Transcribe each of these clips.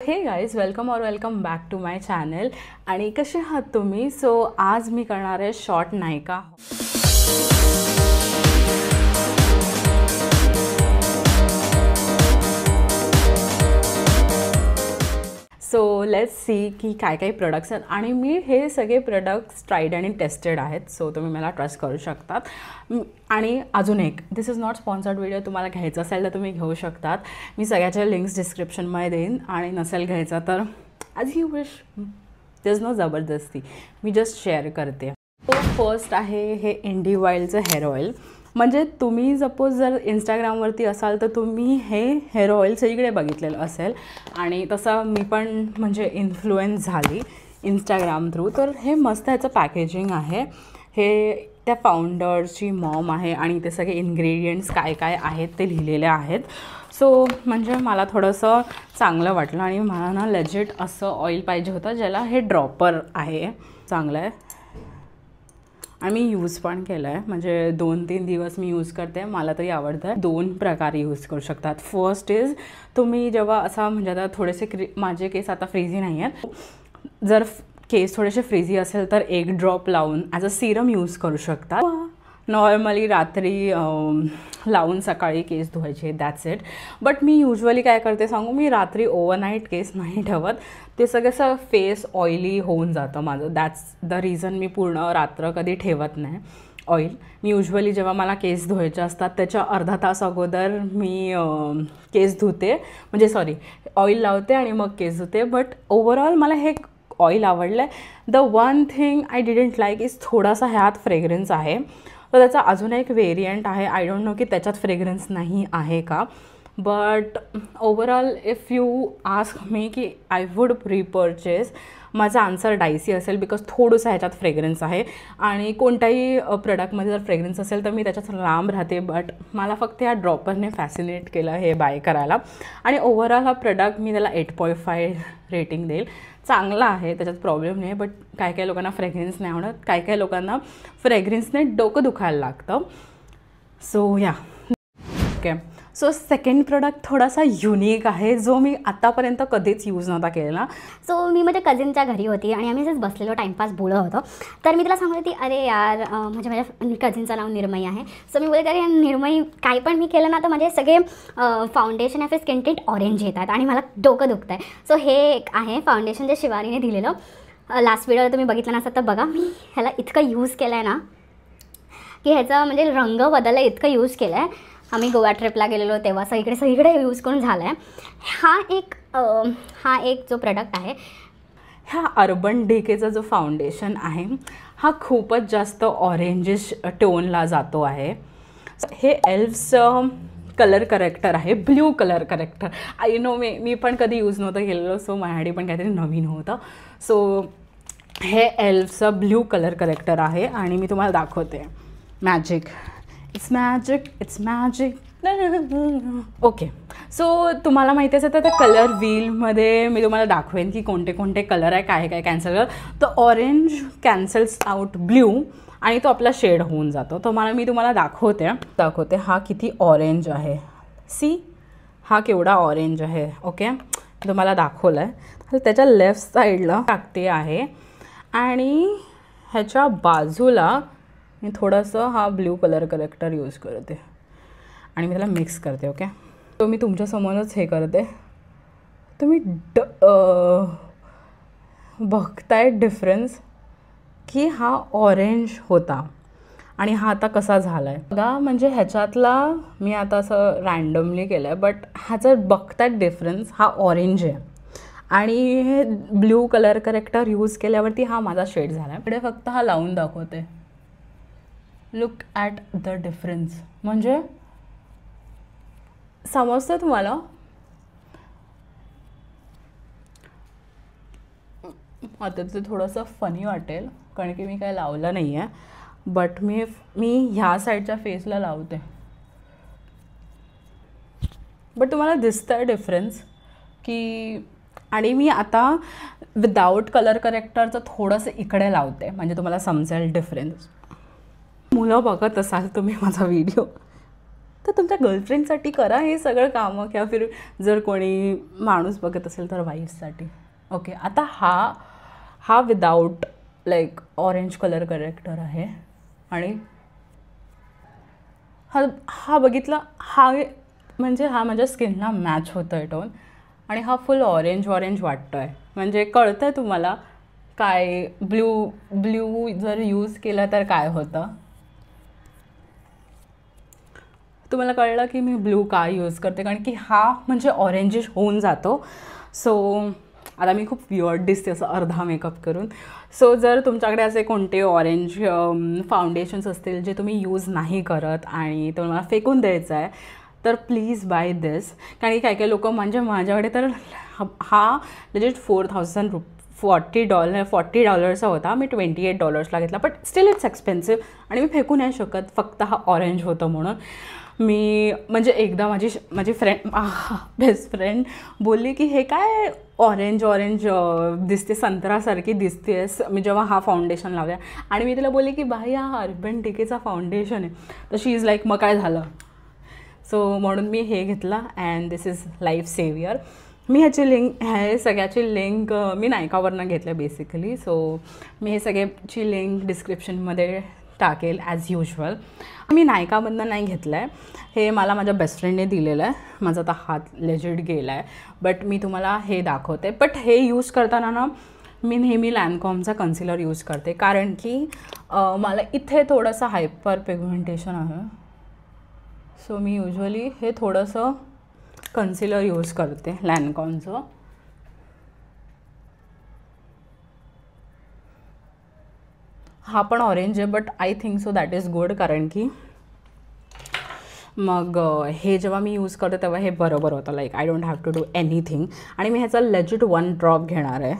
हे guys welcome back to my channel. आणि कसे आहात तुम्ही? सो आज मी करणार आहे शॉर्ट नायका. सो लेट्स सी की काय काय प्रोडक्ट्स आहेत. आणि मी हे सगळे प्रोडक्ट्स ट्राईड आणि टेस्टेड आहेत, सो तुम्ही मला ट्रस्ट करू शकतात. आणि अजून एक, दिस इज नॉट स्पॉन्सर्ड व्हिडिओ. तुम्हाला घ्यायचं असेल तर तुम्ही घेऊ शकतात. मी सगळ्याच्या लिंक्स डिस्क्रिप्शनमध्ये देईन. आणि नसेल घ्यायचा तर as you wish, there is no जबरदस्ती, मी जस्ट शेअर करते. तो फर्स्ट आहे हे इंडिवाईलचं हेअर ऑइल. म्हणजे तुम्ही सपोज जर इंस्टाग्रामवरती असाल तर तुम्ही हे हेअर ऑइल सगळीकडे बघितलेलं असेल. आणि तसं मी पण म्हणजे इन्फ्लुएन्स झाली इंस्टाग्राम थ्रू. तर हे मस्त ह्याचं पॅकेजिंग आहे. हे त्या फाउंडरची मॉम आहे आणि ते सगळे इन्ग्रेडियंट्स काय काय आहेत ते लिहिलेले आहेत. सो म्हणजे मला थोडंसं चांगलं वाटलं. आणि मला ना लेजिट असं ऑइल पाहिजे होतं ज्याला हे ड्रॉपर आहे. चांगलं आहे आणि मी यूज पण केलं आहे. म्हणजे 2-3 दिवस मी यूज करते. मला तरी आवडतं. 2 प्रकारे यूज करू शकतात. फर्स्ट इज, तुम्ही जेव्हा असा म्हणजे आता थोडेसे माझे केस आता फ्रीझी नाही आहेत. जर केस थोडेसे फ्रीझी असेल तर 1 ड्रॉप लावून ॲज अ सिरम यूज करू शकता. नॉर्मली रात्री लावून सकाळी केस धुवायचे, that's it. But me usually काय करते सांगू, मी रात्री ओव्हरनाईट केस नाही ठेवत. ते सगळं असं फेस ऑइली होऊन जातं माझं. दॅट्स द रिझन मी पूर्ण रात्र कधी ठेवत नाही ऑइल. मी युजली जेव्हा मला केस धुवायचे असतात त्याच्या अर्धा तास अगोदर मी केस धुते, म्हणजे सॉरी ऑइल लावते आणि मग केस धुते. बट ओव्हरऑल मला हे ऑइल आवडलं आहे. The one thing I didn't like is थोडासा ह्यात फ्रेग्रन्स आहे. तर त्याचा अजून एक व्हेरियंट आहे. आय डोंट नो की त्याच्यात फ्रेग्रन्स नाही आहे का. But overall if you ask me की आय वुड प्रीपर्चेस, माझा आन्सर डायसी असेल. बिकॉज थोडंसं ह्याच्यात फ्रेग्रन्स आहे. आणि कोणत्याही प्रोडक्टमध्ये जर फ्रेग्रन्स असेल तर मी त्याच्यात लांब राहते. बट मला फक्त या ड्रॉपरने फॅसिनेट केलं हे बाय करायला. आणि ओव्हरऑल हा प्रोडक्ट मी त्याला 8.5 रेटिंग देईल. चांगला आहे, त्याच्यात प्रॉब्लेम नाही. बट काय काय लोकांना फ्रेग्रन्स नाही आवडत, काय काय लोकांना फ्रेग्रन्सने डोकं दुखायला लागतं. सो या ओके. सो सेकंड प्रोडक्ट थोडासा युनिक आहे, जो मी आत्तापर्यंत कधीच यूज नव्हता केलेला. सो मी माझ्या कझिनच्या घरी होती आणि आम्ही जस्ट बसलेलो टाईमपास बोलत होतो. तर मी तिला सांगत होती, अरे यार म्हणजे माझ्या कझिनचं नाव निर्मयी आहे. सो मी बोलते, अरे निर्मयी काय पण मी केलं ना तर माझे सगळे foundation of skin tint orange येतात आणि मला डोकं दुखतं आहे. सो हे एक आहे फाउंडेशन जे शिवानीने दिलेलं. लास्ट व्हिडिओला तुम्ही बघितलं नसतं तर बघा. मी ह्याला इतकं यूज केलं आहे ना की ह्याचा म्हणजे रंग बदलला, इतकं यूज केलं आहे. आम्ही गोवा ट्रिपला गेलेलो तेव्हा सगळीकडे यूज करून झाला आहे. हा एक जो प्रोडक्ट आहे, ह्या अर्बन डिकेचा जो फाउंडेशन आहे हा खूपच जास्त ऑरेंजिश टोनला जातो आहे. हे एल्फ्सचं कलर करेक्टर आहे, blue colour character. I know मी पण कधी यूज नव्हतं केलेलं, सो माझ्यासाठी पण काहीतरी नवीन होतं. सो हे एल्फ्सचं ब्ल्यू कलर करेक्टर आहे. आणि मी तुम्हाला दाखवते. Magic, it's magic. Okay. So तुम्हाला माहिती असेल तर त्या कलर व्हीलमध्ये मी तुम्हाला दाखवेन की कोणते कोणते कलर आहे, काय काय कॅन्सल कर. तर ऑरेंज कॅन्सल्स आउट ब्ल्यू आणि तो आपला शेड होऊन जातो. तर मी तुम्हाला दाखवते हा किती ऑरेंज आहे. सी, हा केवढा ऑरेंज आहे. ओके, तुम्हाला दाखवलं आहे. तर त्याच्या लेफ्ट साईडला टाकते आहे आणि ह्याच्या बाजूला मी थोडंसं हा ब्ल्यू कलर करेक्टर यूज करते आणि मी त्याला मिक्स करते. ओके, तो मी तुमच्यासमोरच हे करते. तुम्ही बघताय डिफरन्स की हा ऑरेंज होता आणि हा आता कसा झाला आहे बघा. म्हणजे ह्याच्यातला मी आता असं रँडमली केलं आहे, बट ह्याचं बघताय डिफरन्स, हा ऑरेंज आहे. आणि हे ब्ल्यू कलर करेक्टर यूज केल्यावरती हा माझा शेड झाला आहे. इकडे फक्त हा लावून दाखवते. Look at the difference. म्हणजे समजतं तुम्हाला? आता ते थोडंसं फनी वाटेल कारण की मी काय लावलं नाही आहे. बट मी ह्या साईडच्या फेसला लावते. बट तुम्हाला दिसतं डिफरन्स की. आणि मी आता विदाऊट कलर करेक्टरचं थोडंसं इकडे लावते म्हणजे तुम्हाला समजेल डिफरन्स. मुलं बघत असाल तुम्ही माझा व्हिडिओ तर तुमच्या गर्लफ्रेंडसाठी करा हे सगळं कामं, किंवा फिर जर कोणी माणूस बघत असेल तर वाईफसाठी. ओके, आता हा without like orange colour character आहे, आणि हा बघितला, हा म्हणजे हा माझ्या स्किनला मॅच होतो आहे टोन, आणि हा फुल ऑरेंज वाटतो आहे. म्हणजे कळतं आहे तुम्हाला काय ब्ल्यू जर यूज केलं तर काय होतं. तुम्हाला कळलं की मी ब्लू का यूज करते, कारण की हा म्हणजे ऑरेंजिश होऊन जातो. सो आता मी खूप वियर्ड दिसते असं अर्धा मेकअप करून. सो जर तुमच्याकडे असे कोणते ऑरेंज फाउंडेशन्स असतील जे तुम्ही यूज नाही करत आणि तुम्हाला फेकून द्यायचं आहे, तर प्लीज बाय दिस. कारण की काही लोक, म्हणजे माझ्याकडे तर हा लेजिट $40 होता. मी $28 घेतला, बट स्टील इट्स एक्सपेन्सिव्ह आणि मी फेकू नाही शकत फक्त हा ऑरेंज होतं म्हणून. मी म्हणजे एकदा माझी बेस्ट फ्रेंड बोलली की हे काय ऑरेंज दिसते, संत्रासारखी दिसतेस, मी जेव्हा हा फाउंडेशन लावला. आणि मी तिला बोलली की बाई हा अर्बन डिकेचा फाउंडेशन आहे. तर शी इज लाईक मग काय झालं. सो म्हणून मी हे घेतलं, and this is life saver. मी ह्याची सगळ्याची लिंक मी नायकावरनं घेतलं बेसिकली. सो मी हे सगळ्याची लिंक डिस्क्रिप्शनमध्ये टाकेल ॲज युजल. मी नायकामधनं नाही घेतलं आहे, हे मला माझ्या बेस्ट फ्रेंडने दिलेलं आहे. माझा आता हात लेजिट गेला आहे, बट मी तुम्हाला हे दाखवते. बट हे यूज करताना ना मी नेहमी लॅनकॉमचा कन्सिलर यूज करते, कारण की मला इथे थोडंसं हायपर पिगमेंटेशन आहे. सो मी युजली हे थोडंसं कन्सिलर यूज करते लॅनकॉमचं. हा पण ऑरेंज आहे, but I think so that is good, कारण की मग हे जेव्हा मी यूज करते तेव्हा हे बरोबर होतं. Like I don't have to do anything. आणि मी ह्याचा लेजिट 1 ड्रॉप घेणार आहे.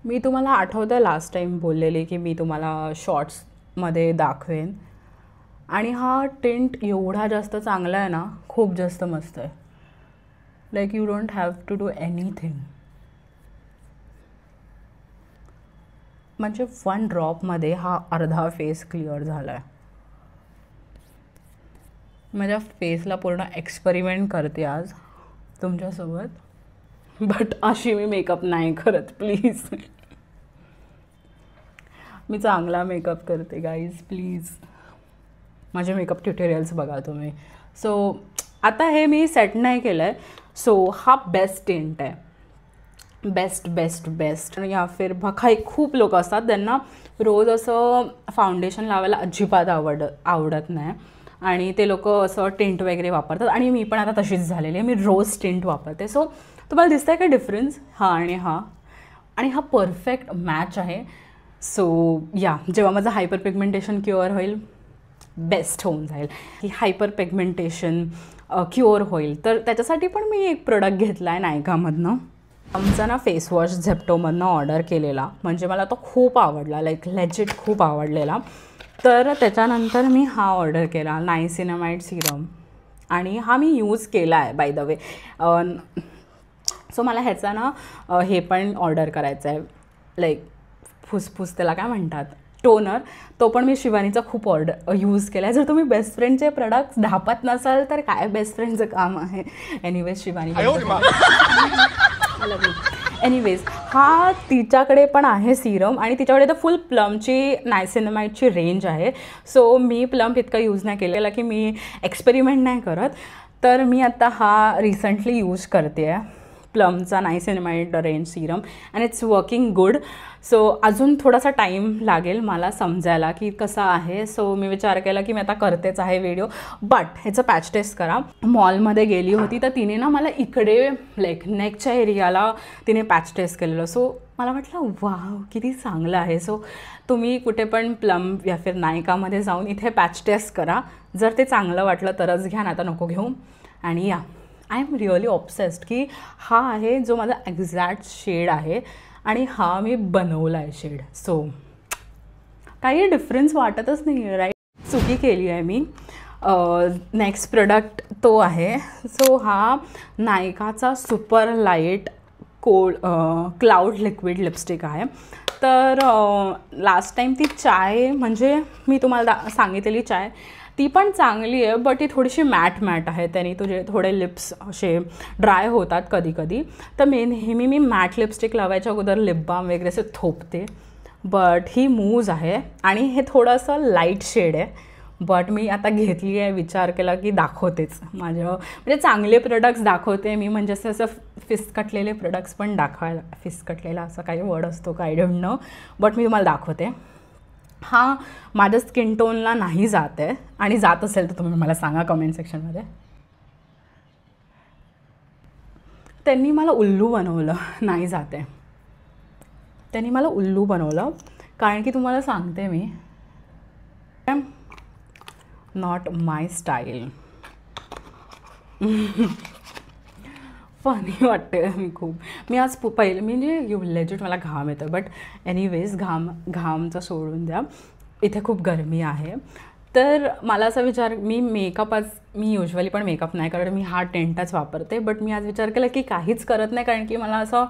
मी तुम्हाला आठवतं लास्ट टाईम बोललेली की मी तुम्हाला शॉर्ट्समध्ये दाखवेन. आणि हा टिंट एवढा जास्त चांगला आहे ना, खूप जास्त मस्त आहे. Like you don't have to do anything. म्हणजे 1 ड्रॉपमध्ये हा अर्धा फेस क्लिअर झाला आहे. माझ्या फेसला पूर्ण एक्सपेरिमेंट करते आज तुमच्यासोबत, बट अशी मी मेकअप नाही करत प्लीज. मी चांगला मेकअप करते गाईज, प्लीज माझे मेकअप ट्युटोरियल्स बघा तुम्ही. सो आता हे मी सेट नाही केलं आहे. सो हा बेस्ट टिंट आहे, बेस्ट. या फिर काही खूप लोक असतात त्यांना रोज असं फाउंडेशन लावायला अजिबात आवडत नाही, आणि ते लोक असं टिंट वगैरे वापरतात. आणि मी पण आता तशीच झालेली आहे, मी रोज टिंट वापरते. सो तुम्हाला दिसतं आहे का डिफरन्स? आणि हा परफेक्ट मॅच आहे. सो जेव्हा माझं हायपर पिगमेंटेशन क्युअर होईल, बेस्ट होऊन जाईल की हायपर पिगमेंटेशन क्युअर होईल, तर त्याच्यासाठी पण मी एक प्रोडक्ट घेतला आहे नायकामधनं. आमचा ना फेसवॉश झेप्टोमधनं ऑर्डर केलेला, म्हणजे मला तो खूप आवडला, लाईक लेजिट खूप आवडलेला. तर त्याच्यानंतर मी हा ऑर्डर केला नायसिनामाइड सिरम, आणि हा मी यूज केला आहे बाय द वे. सो मला ह्याचा ना हे पण ऑर्डर करायचं आहे, लाईक फुसफुस त्याला काय म्हणतात, टोनर. तो पण मी शिवानीचा खूप यूज केला आहे. जर तुम्ही बेस्ट फ्रेंडचे प्रोडक्ट्स ढापत नसाल तर काय बेस्ट फ्रेंडचं काम आहे. एनिवेज शिवानी एनिवेज हा तिच्याकडे पण आहे सिरम, आणि तिच्याकडे तर फुल प्लमची नायसिनामाइडची रेंज आहे. सो मी प्लम इतका यूज नाही केलेला की मी एक्सपेरिमेंट नाही करत. तर मी आता हा रिसेंटली यूज करते आहे प्लमचा niacinamide range serum, and it's working good. So अजून थोडासा टाईम लागेल मला समजायला की कसं आहे. सो मी विचार केला की मी आता करतेच आहे व्हिडिओ, बट ह्याचं पॅच टेस्ट करा. मॉलमध्ये गेली होती तर तिने ना मला इकडे लाईक नेकच्या एरियाला तिने पॅच टेस्ट केलेलं. सो मला वाटलं वाव किती चांगलं आहे. सो तुम्ही कुठे पण प्लम या फिर नायकामध्ये जाऊन इथे पॅच टेस्ट करा. जर ते चांगलं वाटलं तरच घ्या, ना तर नको घेऊ. आणि आय एम रिअली ऑब्सेस्ड की हा आहे जो माझा एक्झॅक्ट शेड आहे, आणि हा मी बनवला आहे शेड. सो काही डिफरन्स वाटतच नाही आहे, राईट. चुकी केली आहे मी. नेक्स्ट प्रोडक्ट तो आहे. सो हा नायकाचा super light cloud liquid lipstick आहे. तर लास्ट टाईम ती चाय, म्हणजे मी तुम्हाला सांगितलेली चाय, ती पण चांगली आहे, बट ती थोडीशी मॅट आहे. त्याने तुझे थोडे लिप्स असे ड्राय होतात कधी कधी. तर नेहमी मी मॅट लिपस्टिक लावायच्या अगोदर लिप बाम वगैरे असे थोपते. बट ही मूज आहे आणि हे थोडंसं लाईट शेड आहे. बट मी आता घेतली आहे, विचार केला की दाखवतेच म्हणजे चांगले प्रोडक्ट्स दाखवते मी. म्हणजे असं फिसकटलेले प्रोडक्ट्स पण दाखवायला, फिसकटलेला असा काही वर्ड असतो का आय डोंट नो, बट मी तुम्हाला दाखवते. हा माझ्या स्किन टोनला नाही जात आहे, आणि जात असेल तर तुम्ही मला सांगा कमेंट सेक्शनमध्ये. त्यांनी मला उल्लू बनवलं, नाही जात आहे. त्यांनी मला उल्लू बनवलं, कारण की तुम्हाला सांगते मी, नॉट माय स्टाईल. फनी वाटते मी खूप. मी आज पहिले म्हणजे लेजिट मला घाम येतं, बट एनिवेज घामचं सोडून द्या. इथे खूप गरमी आहे, तर मला असा विचार, मी युजली पण मेकअप नाही करत, मी हा टेंटच वापरते. बट मी आज विचार केला की काहीच करत नाही, कारण की मला असं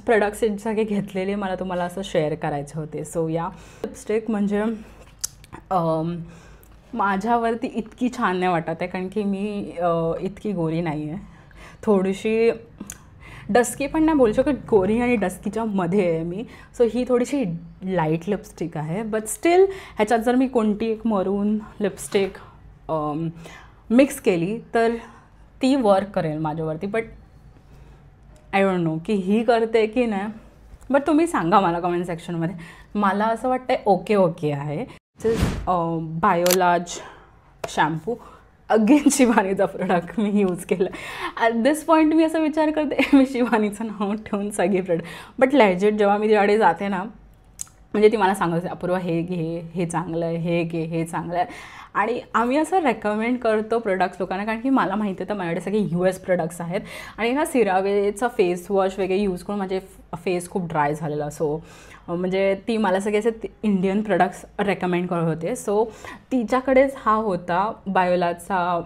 प्रोडक्ट्स सगळे घेतलेले मला तुम्हाला असं शेअर करायचे होते. सो या लिपस्टिक म्हणजे माझ्यावरती इतकी छान नाही वाटत आहे, कारण की मी इतकी गोरी नाही आहे. थोडीशी डस्की पण नाही बोलू शकत, गोरी आणि डस्कीच्या मध्ये आहे मी. सो ही थोडीशी लाईट लिपस्टिक आहे, बट स्टील ह्याच्यात जर मी कोणती एक मरून लिपस्टिक मिक्स केली तर ती वर्क करेल माझ्यावरती. बट आय डोंट नो की ही करते की नाही, बट तुम्ही सांगा मला कमेंट सेक्शनमध्ये. मला असं वाटतं ओके आहे. बायोलाज शॅम्पू, अगेन शिवानीचा प्रोडक्ट मी यूज केलं. ॲट दिस पॉईंट मी असं विचार करते मी शिवानीचं नाव ठेवून सगळे प्रोडक्ट. बट लेजिट जेव्हा मी तिच्याकडे जाते ना, म्हणजे ती मला सांगत अपूर्वा हे घे, हे चांगलं आहे, हे घे, हे चांगलं आहे. आणि आम्ही असं रेकमेंड करतो प्रोडक्ट्स लोकांना, कारण की मला माहिती आहे तर माझ्याकडे सगळे US प्रोडक्ट्स आहेत. आणि ना सिरावेचा फेस वॉश वगैरे यूज करून माझे फेस खूप ड्राय झालेला. सो म्हणजे ती मला सगळे असे इंडियन प्रोडक्ट्स रेकमेंड करत होते. सो तिच्याकडेच हा होता बायोलाचा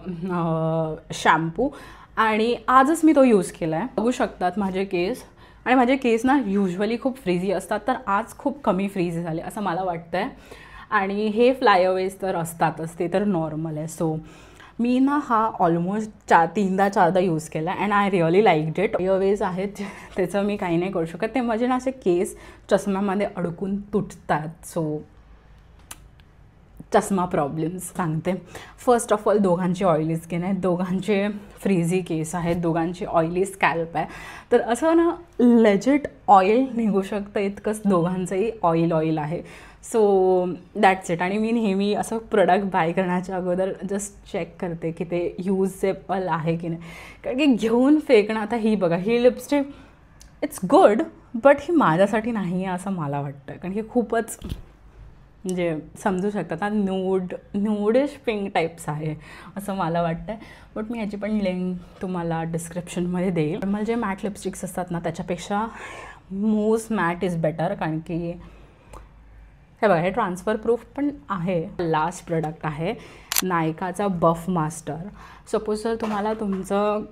शॅम्पू, आणि आजच मी तो यूज केला आहे. बघू शकतात माझे केस, आणि माझे केस ना युजली खूप फ्रीझी असतात, तर आज खूप कमी फ्रीझी झाले असं मला वाटतं आहे. आणि हे फ्लायअवेज तर असतातच, ते तर नॉर्मल आहे. सो मी ना हा ऑलमोस्ट 3-4दा यूज केला, and I really liked it. Flyaways आहेत त्याचं मी काही नाही करू शकत, ते माझे ना असे केस चष्म्यामध्ये अडकून तुटतात. सो चष्मा प्रॉब्लेम्स सांगते. फर्स्ट ऑफ ऑल दोघांची ऑइली स्किन आहे, दोघांचे फ्रीझी केस आहेत, दोघांची ऑइली स्कॅल्प आहे. तर असं ना लेजिट ऑइल निघू शकतं इतकंच दोघांचंही ऑइल आहे. So that's it. आणि मी नेहमी असं प्रोडक्ट बाय करण्याच्या अगोदर जस्ट चेक करते की ते युजेबल आहे की नाही, कारण की घेऊन फेकणं. आता ही बघा, ही लिपस्टिक इट्स गुड, बट ही माझ्यासाठी नाही आहे असं मला वाटतं, कारण की खूपच म्हणजे समजू शकतात ना, न्यूडिश पिंक टाईप्स आहे असं मला वाटतं आहे. बट मी ह्याची पण लिंक तुम्हाला डिस्क्रिप्शनमध्ये देईल. मला जे मॅट लिपस्टिक्स असतात ना त्याच्यापेक्षा मूज मॅट इज बेटर, कारण की हे बघा, हे ट्रान्सफर प्रूफ पण आहे. लास्ट प्रोडक्ट आहे नायकाचा बफ मास्टर. सपोज जर तुम्हाला तुमचं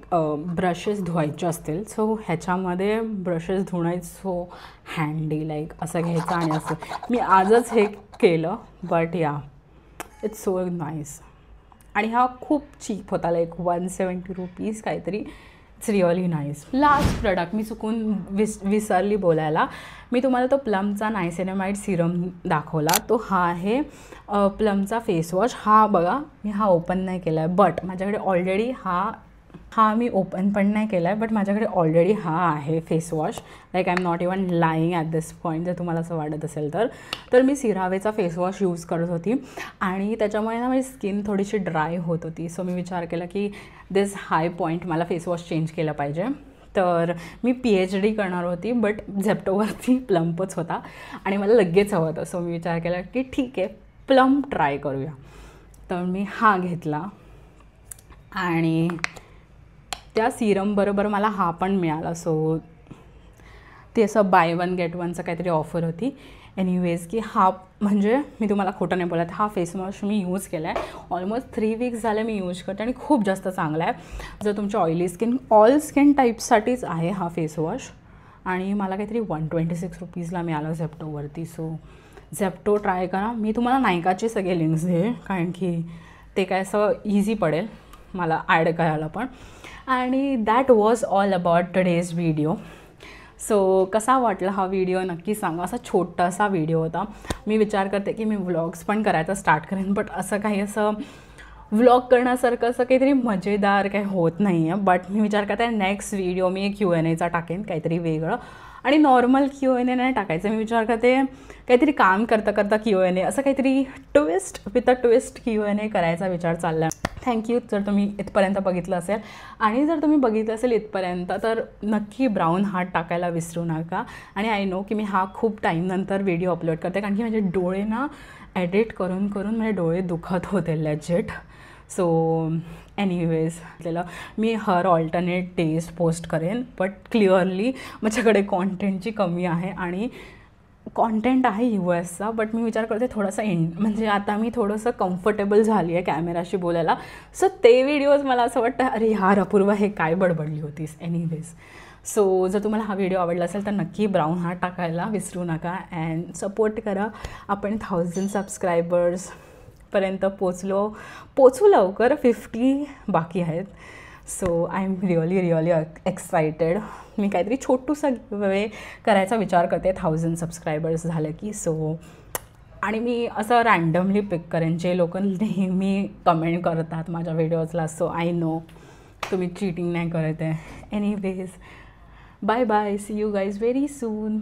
ब्रशेस धुवायचे असतील, सो ह्याच्यामध्ये ब्रशेस धुणं सो हँडी, लाईक असं घ्यायचं आणि असं. मी आजच हे केलं, बट या इट्स सो नाईस. आणि हा खूप चीप होता, लाईक 170 रुपीज काहीतरी. It's really nice. Last product मी चुकून विसरली बोलायला. मी तुम्हाला तो प्लमचा नायसिनामाइड सिरम दाखवला, तो हा आहे प्लमचा फेस वॉश. हा बघा, मी हा ओपन नाही केला आहे, बट माझ्याकडे ऑलरेडी हा मी ओपन पण नाही केला आहे, बट माझ्याकडे ऑलरेडी हा आहे face wash. Like I am not even lying at this point, जर तुम्हाला असं वाटत असेल तर मी सिरावेचा फेस वॉश यूज करत होती, आणि त्याच्यामुळे ना माझी स्किन थोडीशी ड्राय होत होती. सो मी विचार केला की दिस हाय पॉईंट मला फेस वॉश चेंज केलं पाहिजे. तर मी PhD करणार होती, बट झेप्टोवरती प्लम्पच होता आणि मला लगेच हवं होतं. सो मी विचार केला की ठीक आहे, प्लम ट्राय करूया. तर मी हा घेतला, आणि त्या सिरमबरोबर मला हा पण मिळाला. सो ते असं बाय 1 गेट 1चं काहीतरी ऑफर होती. एनिवेज की हा म्हणजे मी तुम्हाला खोटं नाही बोलत, हा फेस वॉश मी यूज केला आहे. ऑलमोस्ट 3 वीक्स झाले मी यूज करते, आणि खूप जास्त चांगला आहे. जर तुमची ऑइली स्किन, ऑल स्किन टाईपसाठीच आहे हा फेस वॉश. आणि मला काहीतरी 126 रुपीजला मिळाला झेप्टोवरती. सो झेप्टो ट्राय करा. मी तुम्हाला नायकाचे सगळे लिंक्स देईल कारण की ते काय असं इझी पडेल मला ॲड करायला पण. आणि that was all about today's video. So कसा वाटला हा व्हिडिओ नक्की सांगा. असा छोटासा व्हिडिओ होता. मी विचार करते की मी व्लॉग्स पण करायचा स्टार्ट करेन, बट असं काही असं व्लॉग करण्यासारखं असं काहीतरी मजेदार काही होत नाही आहे. बट मी विचार करते नेक्स्ट व्हिडिओ मी Q&Aचा टाकेन काहीतरी वेगळं. आणि नॉर्मल Q&A नाही टाकायचं. मी विचार करते काहीतरी काम करता करता Q&A असं काहीतरी twist with a twist Q&A करायचा विचार चालला आहे. थँक्यू जर तुम्ही इथपर्यंत बघितलं असेल. आणि जर तुम्ही बघितलं असेल इथपर्यंत तर नक्की ब्राऊन हार्ट टाकायला विसरू नका. आणि आय नो की मी हा खूप टाईमनंतर व्हिडिओ अपलोड करते कारण की माझे डोळे ना एडिट करून करून माझे डोळे दुखत होते लेजिट. सो एनिवेज मी हर ऑल्टरनेट डेज पोस्ट करेन, बट क्लिअरली माझ्याकडे कॉन्टेंटची कमी आहे आणि कॉन्टेंट आहे US चा. बट मी विचार करते थोडंसं म्हणजे आता मी थोडंसं कम्फर्टेबल झाली आहे कॅमेराशी बोलायला. सो ते व्हिडिओज मला असं वाटतं अरे यार अपूर्वा हे काय बडबडली होतीस. एनिवेज सो जर तुम्हाला हा व्हिडिओ आवडला असेल तर नक्की ब्राऊन हार्ट टाकायला विसरू नका अँड सपोर्ट करा. आपण 1000 सबस्क्रायबर्सपर्यंत पोचू लवकर. 50 बाकी आहेत. So I am really excited. मी काहीतरी छोटूसा वे करायचा विचार करते 1000 सबस्क्रायबर्स झालं की. सो आणि मी असं रँडमली पिक करेन जे लोक नेहमी कमेंट करतात माझ्या व्हिडिओजला. सो आय नो तुम्ही चीटिंग नाही करत आहे. Anyways bye bye. See you guys very soon.